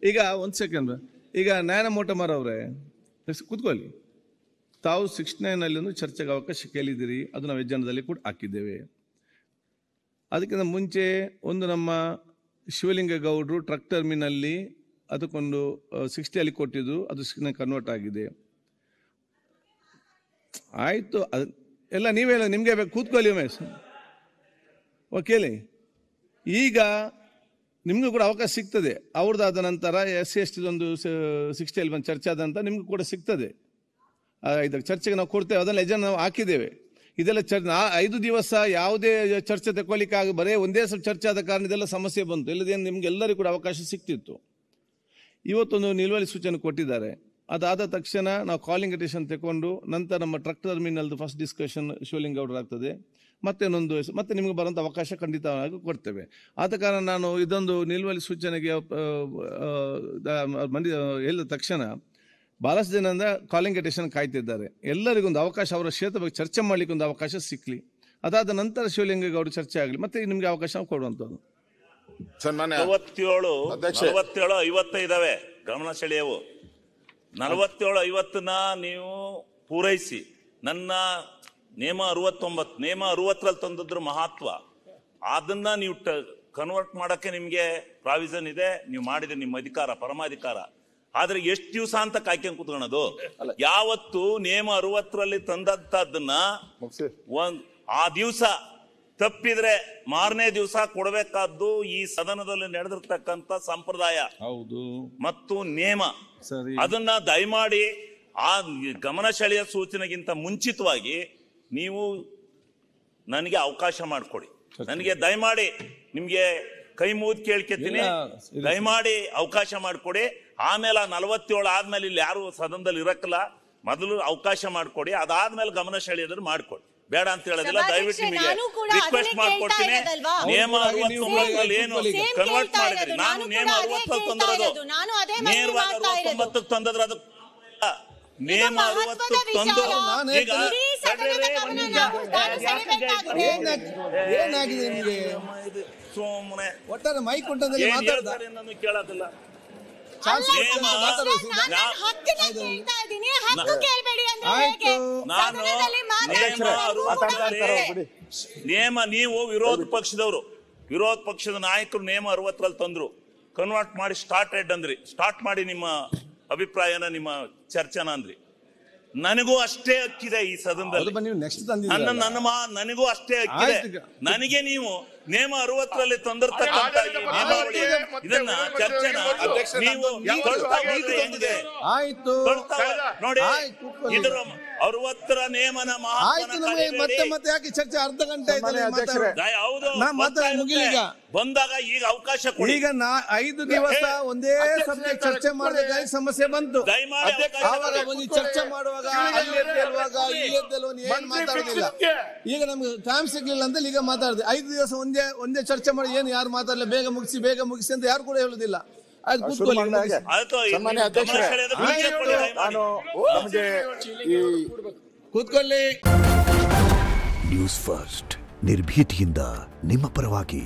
ಈಗ ಒಂದು ಸೆಕೆಂಡ್, ಈಗ ನಯನ ಮೋಟಮರ್ ಅವರೇ ಕೂತ್ಕೊಳ್ಳಿ. ತಾವು 69 ಒಂದು ಚರ್ಚೆಗೆ ಅವಕಾಶ ಕೇಳಿದ್ದೀರಿ, ಅದು ನಾವು ಎಜೆಂಡಾದಲ್ಲಿ ಕೂಡ ಹಾಕಿದ್ದೇವೆ. ಅದಕ್ಕಿಂತ ಮುಂಚೆ ಒಂದು ನಮ್ಮ ಶಿವಲಿಂಗೇಗೌಡರು ಟ್ರಕ್ ಟರ್ಮಿನಲ್ಲಿ ಅದಕ್ಕೊಂದು 60 ಕೊಟ್ಟಿದ್ದು, ಅದು ಕನ್ವರ್ಟ್ ಆಗಿದೆ. ಆಯಿತು, ಎಲ್ಲ ನೀವೇ ನಿಮಗೆ ಬೇಕು, ಕೂತ್ಕೊಳ್ಳಿ ಉಮೇಶ್. ಓಕೆ, ಈಗ ನಿಮಗೂ ಕೂಡ ಅವಕಾಶ ಸಿಗ್ತದೆ. ಅವ್ರದ್ದಾದ ನಂತರ SC/ST ಒಂದು 60 ಬಂದು ಚರ್ಚೆ ಆದ ನಂತರ ನಿಮಗೂ ಕೂಡ ಸಿಗ್ತದೆ. ಇದಕ್ಕೆ ಚರ್ಚೆಗೆ ನಾವು ಕೊಡ್ತೇವೆ, ಅದನ್ನು ಎಜೆಂಡಾ ನಾವು ಹಾಕಿದ್ದೇವೆ. ಇದೆಲ್ಲ 5 ದಿವಸ ಯಾವುದೇ ಚರ್ಚೆ ತಗೊಳ್ಳಿಕ್ಕೆ ಬರೇ ಒಂದೇ ಚರ್ಚೆ ಆದ ಕಾರಣ ಇದೆಲ್ಲ ಸಮಸ್ಯೆ ಬಂತು. ಇಲ್ಲದೇನು ನಿಮಗೆಲ್ಲರಿಗೂ ಕೂಡ ಅವಕಾಶ ಸಿಗ್ತಿತ್ತು. ಇವತ್ತೊಂದು ನಿಲುವಳಿ ಸೂಚನೆ ಕೊಟ್ಟಿದ್ದಾರೆ. ಅದಾದ ತಕ್ಷಣ ನಾವು ಕಾಲಿಂಗ್ ಅಟೆನ್ಷನ್ ತಗೊಂಡು ನಂತರ ನಮ್ಮ ಟ್ರಕ್ ಟರ್ಮಿನಲ್ದು ಫಸ್ಟ್ ಡಿಸ್ಕಷನ್ ಶಿವಲಿಂಗೇಗೌಡರು ಆಗ್ತದೆ. ಮತ್ತೆ ನಿಮಗೆ ಬರುವಂಥ ಅವಕಾಶ ಖಂಡಿತವಾಗಿ ಕೊಡ್ತೇವೆ. ಆದ ಕಾರಣ ನಾನು ಇದೊಂದು ನಿಲುವಳಿ ಸೂಚನೆಗೆ ಹೇಳಿದ ತಕ್ಷಣ ಭಾಳಷ್ಟು ಜನರಿಂದ ಕಾಲಿಂಗ್ ಅಟೆನ್ಷನ್ ಕಾಯ್ತಿದ್ದಾರೆ. ಎಲ್ಲರಿಗೊಂದು ಅವಕಾಶ, ಅವರ ಕ್ಷೇತ್ರ ಬಗ್ಗೆ ಚರ್ಚೆ ಮಾಡಲಿಕ್ಕೆ ಒಂದು ಅವಕಾಶ ಸಿಕ್ಕಲಿ. ಅದಾದ ನಂತರ ಶಿವಲಿಂಗೇಗೌಡರು ಚರ್ಚೆ ಆಗಲಿ, ಮತ್ತೆ ನಿಮಗೆ ಅವಕಾಶ ಕೊಡುವಂಥದ್ದು. 47, 55 ಇದಾವೆ ಗಮನ ಸೆಳೆಯವು. 47, 50ನ ನೀವು ಪೂರೈಸಿ ನನ್ನ ನೇಮ 69, ನೇಮ 60ರಲ್ಲಿ ತಂದಿದ್ರು ಮಹತ್ವ. ಅದನ್ನ ನೀವು ಕನ್ವರ್ಟ್ ಮಾಡಕ್ಕೆ ನಿಮ್ಗೆ ಪ್ರಾವಿಷನ್ ಇದೆ, ನೀವು ಮಾಡಿದ್ರೆ ನಿಮ್ಮ ಅಧಿಕಾರ, ಪರಮಾಧಿಕಾರ. ಆದ್ರೆ ಎಷ್ಟು ದಿವಸ ಅಂತ ಕಾಯ್ಕೊಂಡು ಕೂತ್ಕೊಳ್ಳೋದು? ಯಾವತ್ತು ನೇಮ 60ರಲ್ಲಿ ತಂದದ್ದನ್ನ ಆ ದಿವಸ ತಪ್ಪಿದ್ರೆ ಮಾರನೇ ದಿವಸ ಕೊಡಬೇಕಾದ್ದು ಈ ಸದನದಲ್ಲಿ ನಡೆದಿರ್ತಕ್ಕಂಥ ಸಂಪ್ರದಾಯ ಹೌದು ಮತ್ತು ನೇಮ. ಅದನ್ನ ದಯಮಾಡಿ ಆ ಗಮನ ಸೆಳೆಯ ಸೂಚನೆಗಿಂತ ಮುಂಚಿತವಾಗಿ ನೀವು ನನಗೆ ಅವಕಾಶ ಮಾಡಿಕೊಡಿ. ನನಗೆ ದಯಮಾಡಿ ನಿಮ್ಗೆ ಕೈ ಮುಗಿದು ಕೇಳ್ಕೊತೀನಿ, ದಯಮಾಡಿ ಅವಕಾಶ ಮಾಡಿಕೊಡಿ. ಆಮೇಲೆ 47 ಆದ್ಮೇಲೆ ಇಲ್ಲಿ ಯಾರು ಸದನದಲ್ಲಿ ಇರಕ್ಕಲ್ಲ, ಮೊದಲು ಅವಕಾಶ ಮಾಡಿಕೊಡಿ. ಅದಾದ್ಮೇಲೆ ಗಮನ ಸೆಳೆಯೋದ್ರ ಮಾಡಿಕೊಡಿ, ಬೇಡ ಅಂತ ಹೇಳೋದಿಲ್ಲ. ದಯವಿಟ್ಟು ನಿಮಗೆ ರಿಕ್ವೆಸ್ಟ್ ಮಾಡ್ಕೊಡ್ತೀನಿ. ನೇಮ 69 ಏನು ಕನ್ವರ್ಟ್ ಮಾಡಿದ್ರಿ, ನಾನು ನೇಮ 60 ತಂದಿರೋದು, ನೇರವಾಗಿ 69 ತಂದದ್ರ ಅದು ನೇಮ 60 ತಂದು ಈಗ ಸೋಮನೆ ಒಟ್ಟಾರೆ ಮೈಕ್ ಕೊಟ್ಟಂದ್ರೆ ಕೇಳೋದಿಲ್ಲ. ನೇಮ ನೀವು ವಿರೋಧ ಪಕ್ಷದ ನಾಯಕರು ನೇಮ 60ರಲ್ಲಿ ತಂದ್ರು, ಕನ್ವರ್ಟ್ ಮಾಡಿ ಸ್ಟಾರ್ಟೆಡ್ ಅಂದ್ರಿ, ಸ್ಟಾರ್ಟ್ ಮಾಡಿ ನಿಮ್ಮ ಅಭಿಪ್ರಾಯನ ನಿಮ್ಮ ಚರ್ಚೆನ ಅಂದ್ರಿ. ನನಗೂ ಅಷ್ಟೇ ಹಕ್ಕಿದೆ ಈ ಸದನದಲ್ಲಿ, ನನಗೂ ಅಷ್ಟೇ ಹಕ್ಕಿದೆ. ನನಗೆ ನೀವು ನೇಮ 60ರಲ್ಲಿ ತಂದಿರ್ತಕ್ಕಂಥ ಇದನ್ನ ಚರ್ಚೆನ ನೀವು ಹೆಂಗಿದೆ ನೋಡಿ. ಇದ್ರ 60ರ ನೇಮನ ಮತ್ತೆ ಯಾಕೆ ಚರ್ಚೆ ಅರ್ಧ ಗಂಟೆ ಹೌದು ಬಂದಾಗ ಈಗ ಅವಕಾಶ ಕೊಡಿ. ಈಗ 5 ದಿವಸ ಒಂದೇ ಸಬ್ಜೆಕ್ಟ್ ಚರ್ಚೆ ಮಾಡಬೇಕಾಗಿ ಸಮಸ್ಯೆ ಬಂತು. ಚರ್ಚೆ ಮಾಡುವಾಗ ಏನ್ ಮಾತಾಡಲಿಲ್ಲ. ಈಗ ನಮ್ಗೆ ಟೈಮ್ ಸಿಗ್ಲಿಲ್ಲ ಅಂತ ಈಗ ಮಾತಾಡಿದೆ. 5 ದಿವಸ ಒಂದೇ ಚರ್ಚೆ ಮಾಡಿ ಏನು ಯಾರು ಮಾತಾಡಲಿಲ್ಲ, ಬೇಗ ಮುಗಿಸಿ ಅಂತ ಯಾರು ಕೂಡ ಹೇಳುದಿಲ್ಲ. ಕೂತ್ಕೊಳ್ಳಿ. ನ್ಯೂಸ್ ಫಸ್ಟ್, ನಿರ್ಭೀತಿಯಿಂದ ನಿಮ್ಮ ಪರವಾಗಿ.